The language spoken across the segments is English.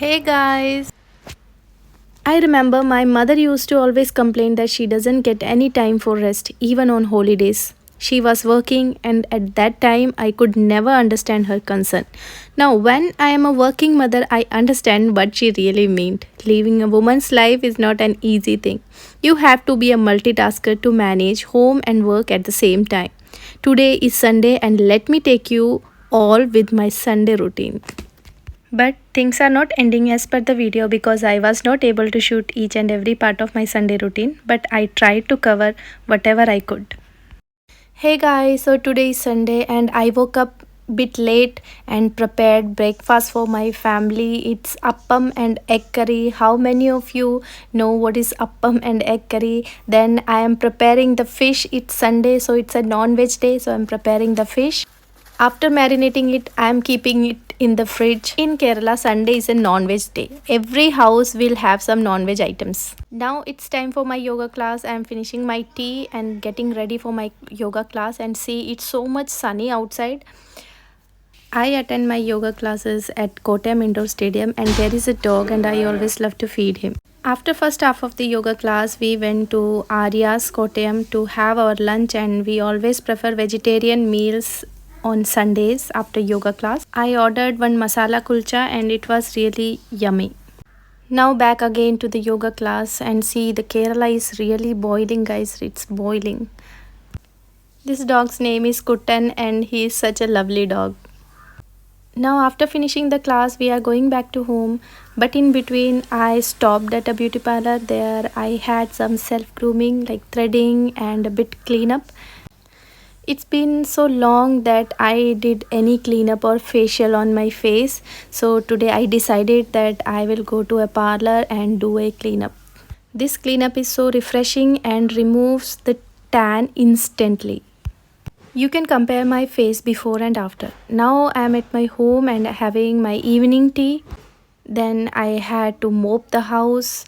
Hey guys! I remember my mother used to always complain that she doesn't get any time for rest, even on holidays. She was working, and at that time, I could never understand her concern. Now, when I am a working mother, I understand what she really meant. Living a woman's life is not an easy thing. You have to be a multitasker to manage home and work at the same time. Today is Sunday, and let me take you all with my Sunday routine. But things are not ending as per the video because I was not able to shoot each and every part of my Sunday routine, but I tried to cover whatever I could. Hey guys, so today is Sunday and I woke up bit late and prepared breakfast for my family. It's appam and egg curry. How many of you know what is appam and egg curry? Then I am preparing the fish. It's Sunday, so it's a non-veg day, so I'm preparing the fish. After marinating it, I am keeping it in the fridge. In Kerala, Sunday is a non-veg day. Every house will have some non-veg items. Now it's time for my yoga class. I am finishing my tea and getting ready for my yoga class. And see, it's so much sunny outside. I attend my yoga classes at Kottayam Indoor Stadium, and there is a dog and I always love to feed him. After first half of the yoga class, we went to Arya's Kottayam to have our lunch, and we always prefer vegetarian meals on Sundays after yoga class. I ordered one masala kulcha and it was really yummy. Now back again to the yoga class, and see, the Kerala is really boiling guys, it's boiling. This dog's name is Kuttan and he is such a lovely dog. Now after finishing the class, we are going back to home, but in between I stopped at a beauty parlor. There I had some self grooming like threading and a bit cleanup. It's been so long that I did any cleanup or facial on my face. So today I decided that I will go to a parlor and do a cleanup. This cleanup is so refreshing and removes the tan instantly. You can compare my face before and after. Now I am at my home and having my evening tea. Then I had to mop the house.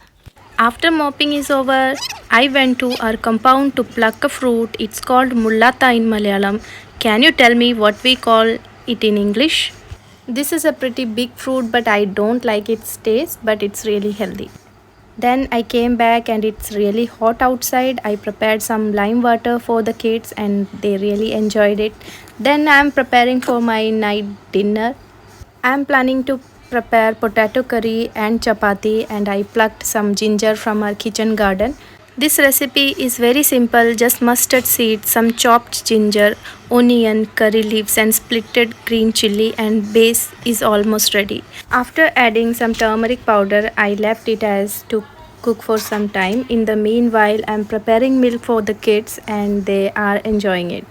After mopping is over, I went to our compound to pluck a fruit. It's called mullata in Malayalam. Can you tell me what we call it in English? This is a pretty big fruit, but I don't like its taste, but it's really healthy. Then I came back and it's really hot outside. I prepared some lime water for the kids and they really enjoyed it. Then I'm preparing for my night dinner. I'm planning to prepare potato curry and chapati, and I plucked some ginger from our kitchen garden. This recipe is very simple, just mustard seeds, some chopped ginger, onion, curry leaves and splitted green chili, and base is almost ready. After adding some turmeric powder, I left it as to cook for some time. In the meanwhile, I'm preparing milk for the kids and they are enjoying it.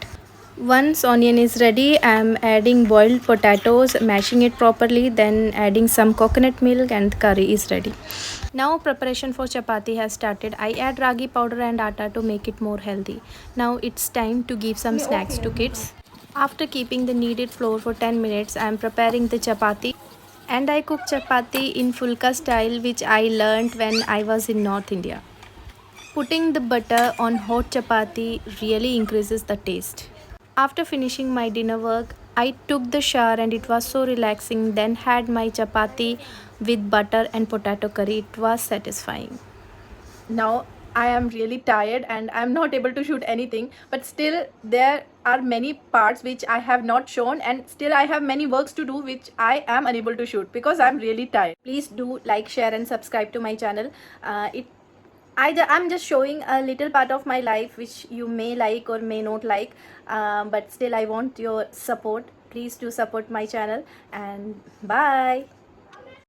Once onion is ready, I am adding boiled potatoes, mashing it properly, then adding some coconut milk and curry is ready. Now preparation for chapati has started. I add ragi powder and atta to make it more healthy. Now it's time to give some snacks to kids. After keeping the kneaded flour for 10 minutes, I am preparing the chapati. And I cook chapati in fulka style, which I learnt when I was in North India. Putting the butter on hot chapati really increases the taste. After finishing my dinner work, I took the shower and it was so relaxing. Then had my chapati with butter and potato curry. It was satisfying. Now I am really tired and I'm not able to shoot anything, but still there are many parts which I have not shown, and still I have many works to do which I am unable to shoot because I'm really tired. Please do like, share and subscribe to my channel. I'm just showing a little part of my life which you may like or may not like, but still I want your support. Please do support my channel, and bye.